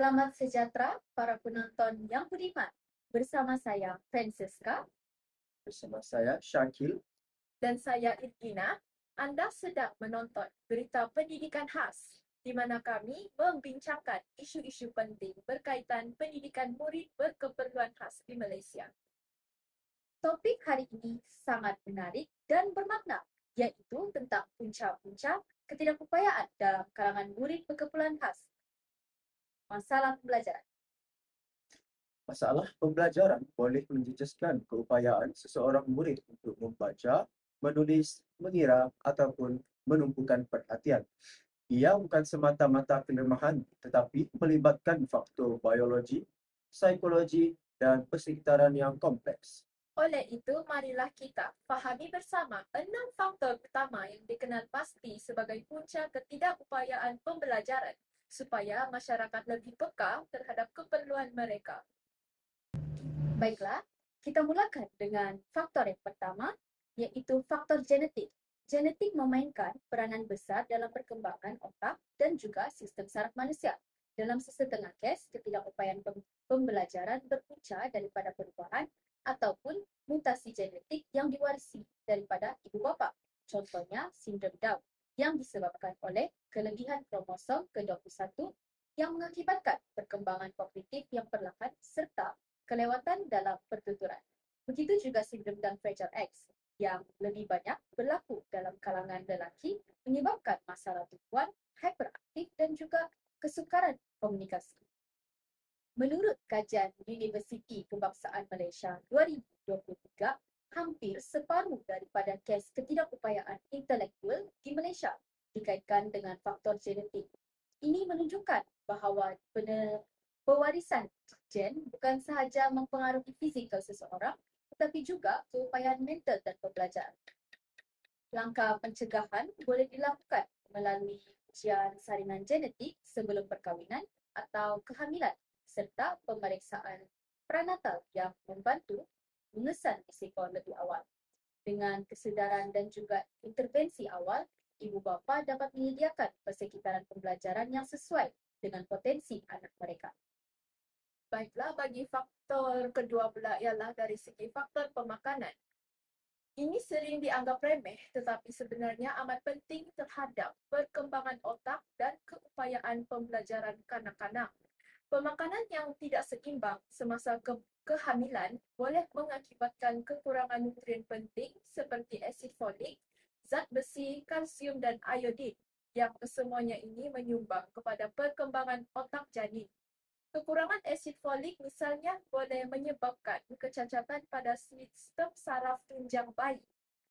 Selamat sejahtera para penonton yang budiman. Bersama saya Francesca Bersama saya Syakil. dan saya Irgina. Anda sedang menonton berita pendidikan khas di mana kami membincangkan isu-isu penting berkaitan pendidikan murid berkeperluan khas di Malaysia. Topik hari ini sangat menarik dan bermakna, iaitu tentang punca-punca ketidakupayaan dalam kalangan murid berkeperluan khas. Masalah pembelajaran. Masalah pembelajaran boleh menjejaskan keupayaan seseorang murid untuk membaca, menulis, mengira ataupun menumpukan perhatian. Ia bukan semata-mata kelemahan tetapi melibatkan faktor biologi, psikologi dan persekitaran yang kompleks. Oleh itu, marilah kita fahami bersama 6 faktor utama yang dikenal pasti sebagai punca ketidakupayaan pembelajaran supaya masyarakat lebih peka terhadap keperluan mereka. Baiklah, kita mulakan dengan faktor yang pertama, iaitu faktor genetik. Genetik memainkan peranan besar dalam perkembangan otak dan juga sistem saraf manusia. Dalam sesetengah kes, ketidakupayaan pembelajaran berpunca daripada perubahan ataupun mutasi genetik yang diwarisi daripada ibu bapa. Contohnya, sindrom Down yang disebabkan oleh kelebihan kromosom ke-21 yang mengakibatkan perkembangan kognitif yang perlahan serta kelewatan dalam pertuturan. Begitu juga sindrom Down Fragile X yang lebih banyak berlaku dalam kalangan lelaki menyebabkan masalah tumbuhan, hyperaktif dan juga kesukaran komunikasi. Menurut kajian Universiti Kebangsaan Malaysia 2023, hampir separuh daripada kes ketidakupayaan intelektual di Malaysia dikaitkan dengan faktor genetik. Ini menunjukkan bahawa pewarisan gen bukan sahaja mempengaruhi fizikal seseorang, tetapi juga keupayaan mental dan pembelajaran. Langkah pencegahan boleh dilakukan melalui ujian saringan genetik sebelum perkahwinan atau kehamilan serta pemeriksaan prenatal yang membantu mengesan risiko lebih awal. Dengan kesedaran dan juga intervensi awal, ibu bapa dapat menyediakan persekitaran pembelajaran yang sesuai dengan potensi anak mereka. Baiklah, bagi faktor kedua pula ialah dari segi faktor pemakanan. Ini sering dianggap remeh tetapi sebenarnya amat penting terhadap perkembangan otak dan keupayaan pembelajaran kanak-kanak. Pemakanan yang tidak seimbang semasa kehamilan boleh mengakibatkan kekurangan nutrien penting seperti asid folik, zat besi, kalsium dan iodin yang kesemuanya ini menyumbang kepada perkembangan otak janin. Kekurangan asid folik misalnya boleh menyebabkan kecacatan pada sistem saraf tunjang bayi.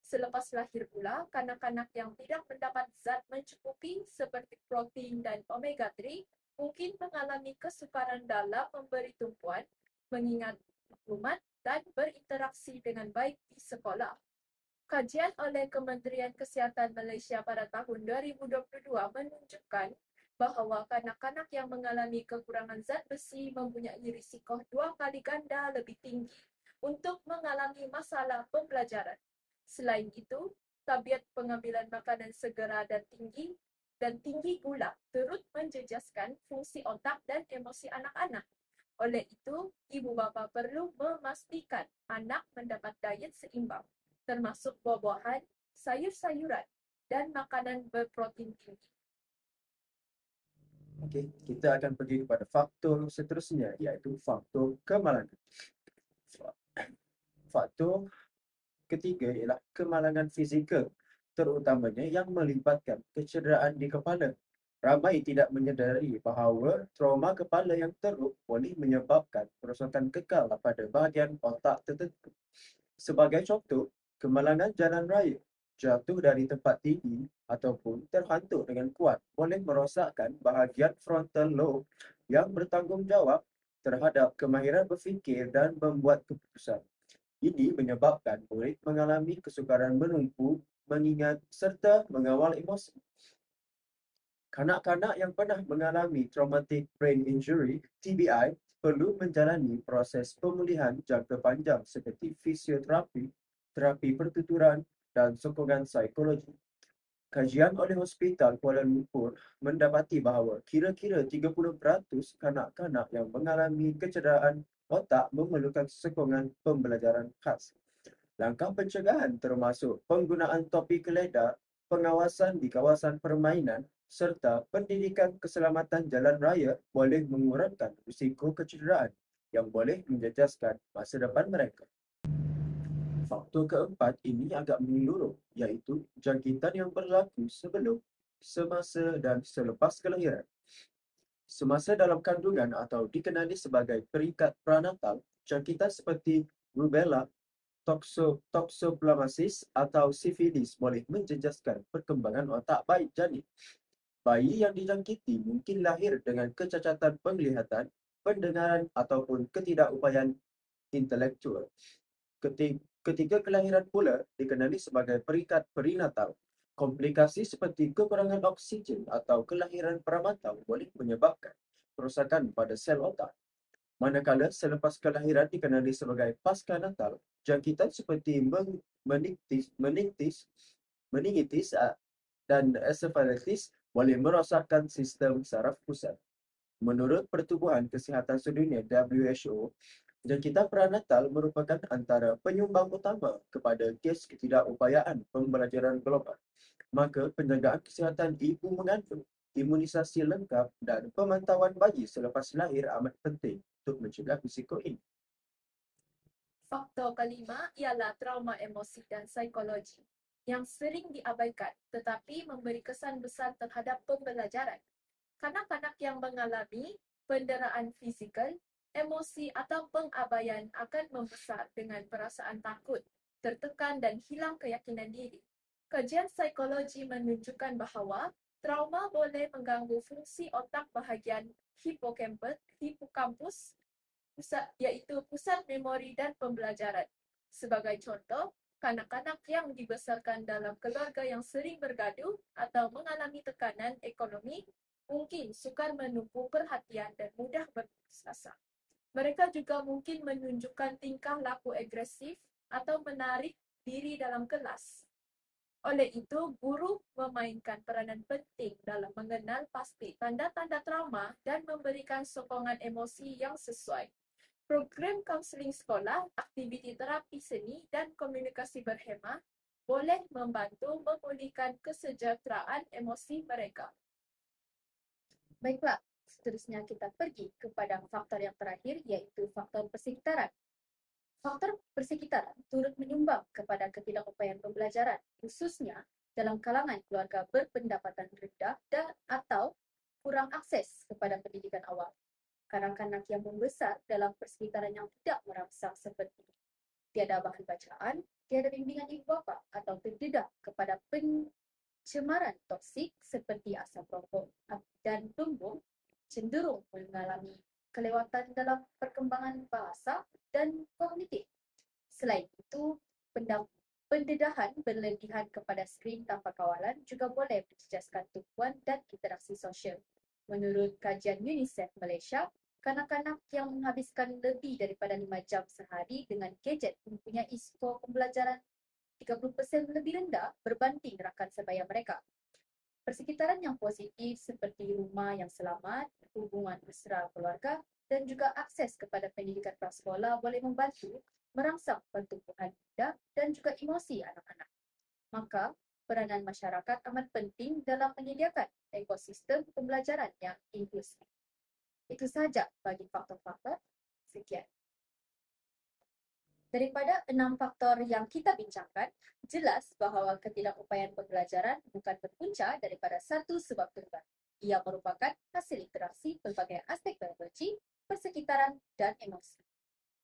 Selepas lahir pula, kanak-kanak yang tidak mendapat zat mencukupi seperti protein dan omega 3 mungkin mengalami kesukaran dalam memberi tumpuan, mengingat maklumat dan berinteraksi dengan baik di sekolah. Kajian oleh Kementerian Kesihatan Malaysia pada tahun 2022 menunjukkan bahawa kanak-kanak yang mengalami kekurangan zat besi mempunyai risiko 2 kali ganda lebih tinggi untuk mengalami masalah pembelajaran. Selain itu, tabiat pengambilan makanan segera dan tinggi gula turut menjejaskan fungsi otak dan emosi anak-anak. Oleh itu, ibu bapa perlu memastikan anak mendapat diet seimbang, termasuk buah-buahan, sayur-sayuran, dan makanan berprotein tinggi. Okey, kita akan pergi kepada faktor seterusnya iaitu faktor kemalangan. Faktor ketiga ialah kemalangan fizikal, terutamanya yang melibatkan kecederaan di kepala. Ramai tidak menyedari bahawa trauma kepala yang teruk boleh menyebabkan kerosakan kekal pada bahagian otak tertentu. Sebagai contoh, kemalangan jalan raya, jatuh dari tempat tinggi ataupun terhantuk dengan kuat boleh merosakkan bahagian frontal lobe yang bertanggungjawab terhadap kemahiran berfikir dan membuat keputusan. Ini menyebabkan murid mengalami kesukaran menumpu, mengingat serta mengawal emosi. Kanak-kanak yang pernah mengalami traumatic brain injury (TBI) perlu menjalani proses pemulihan jangka panjang seperti fisioterapi, terapi pertuturan dan sokongan psikologi. Kajian oleh Hospital Kuala Lumpur mendapati bahawa kira-kira 30% kanak-kanak yang mengalami kecederaan otak memerlukan sokongan pembelajaran khas. Langkah pencegahan termasuk penggunaan topi keledar, pengawasan di kawasan permainan serta pendidikan keselamatan jalan raya boleh mengurangkan risiko kecederaan yang boleh menjejaskan masa depan mereka. Faktor keempat ini agak menyeluruh, iaitu jangkitan yang berlaku sebelum, semasa dan selepas kelahiran. Semasa dalam kandungan atau dikenali sebagai peringkat pranatal, jangkitan seperti rubella, toxoplasmosis atau sifilis boleh menjejaskan perkembangan otak bayi janin. Bayi yang dijangkiti mungkin lahir dengan kecacatan penglihatan, pendengaran ataupun ketidakupayaan intelektual. Ketika kelahiran pula dikenali sebagai peringkat perinatal. Komplikasi seperti kekurangan oksigen atau kelahiran prematur boleh menyebabkan kerosakan pada sel otak. Manakala selepas kelahiran dikenali sebagai pasca-natal, jangkitan seperti meningitis dan encephalitis boleh merosakkan sistem saraf pusat. Menurut Pertubuhan Kesihatan Sedunia (WHO), jangkitan pranatal merupakan antara penyumbang utama kepada kes ketidakupayaan pembelajaran global. Maka penjagaan kesihatan ibu mengandung, imunisasi lengkap dan pemantauan bayi selepas lahir amat penting untuk mencegah risiko ini. Faktor kelima ialah trauma emosi dan psikologi yang sering diabaikan tetapi memberi kesan besar terhadap pembelajaran. Kanak-kanak yang mengalami penderaan fizikal, emosi atau pengabaian akan membesar dengan perasaan takut, tertekan dan hilang keyakinan diri. Kajian psikologi menunjukkan bahawa trauma boleh mengganggu fungsi otak bahagian hipokampus, iaitu pusat memori dan pembelajaran. Sebagai contoh, kanak-kanak yang dibesarkan dalam keluarga yang sering bergaduh atau mengalami tekanan ekonomi mungkin sukar menumpu perhatian dan mudah berputus asa. Mereka juga mungkin menunjukkan tingkah laku agresif atau menarik diri dalam kelas. Oleh itu, guru memainkan peranan penting dalam mengenal pasti tanda-tanda trauma dan memberikan sokongan emosi yang sesuai. Program kaunseling sekolah, aktiviti terapi seni dan komunikasi berhemah boleh membantu memulihkan kesejahteraan emosi mereka. Baiklah, seterusnya kita pergi kepada faktor yang terakhir, iaitu faktor persekitaran. Faktor persekitaran turut menyumbang kepada ketidakupayaan pembelajaran, khususnya dalam kalangan keluarga berpendapatan rendah dan atau kurang akses kepada pendidikan awal. Kanak-kanak yang membesar dalam persekitaran yang tidak merangsang seperti tiada bahan bacaan, tiada bimbingan ibu bapa atau terdedah kepada pencemaran toksik seperti asap rokok dan tumbung, cenderung mengalami kelewatan dalam perkembangan bahasa dan kognitif. Selain itu, pendedahan berlebihan kepada skrin tanpa kawalan juga boleh menjejaskan tumpuan dan interaksi sosial. Menurut kajian UNICEF Malaysia, kanak-kanak yang menghabiskan lebih daripada 5 jam sehari dengan gadget mempunyai skor pembelajaran 30% lebih rendah berbanding rakan sebaya mereka. Persekitaran yang positif seperti rumah yang selamat, hubungan mesra keluarga dan juga akses kepada pendidikan prasekolah boleh membantu merangsang pertumbuhan minda dan juga emosi anak-anak. Maka, peranan masyarakat amat penting dalam menyediakan ekosistem pembelajaran yang inklusif. Itu sahaja bagi faktor-faktor. Sekian. Daripada 6 faktor yang kita bincangkan, jelas bahawa ketidakupayaan pembelajaran bukan berpunca daripada satu sebab tunggal. Ia merupakan hasil interaksi pelbagai aspek biologi, persekitaran dan emosi.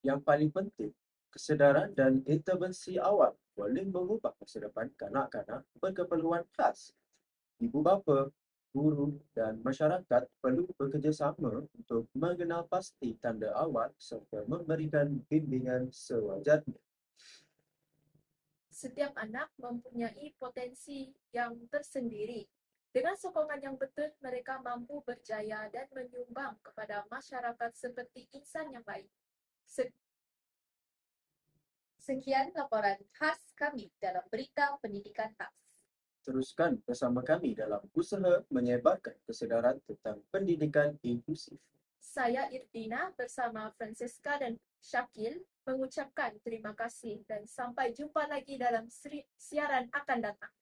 Yang paling penting, kesedaran dan intervensi awal boleh mengubah masa depan kanak-kanak berkeperluan khas. Ibu bapa, guru dan masyarakat perlu bekerjasama untuk mengenal pasti tanda awal serta memberikan bimbingan sewajarnya. Setiap anak mempunyai potensi yang tersendiri. Dengan sokongan yang betul, mereka mampu berjaya dan menyumbang kepada masyarakat seperti insan yang baik. Sekian laporan khas kami dalam Berita Pendidikan Khas. Teruskan bersama kami dalam usaha menyebarkan kesedaran tentang pendidikan inklusif. Saya Irdina bersama Francesca dan Syakil mengucapkan terima kasih dan sampai jumpa lagi dalam siaran akan datang.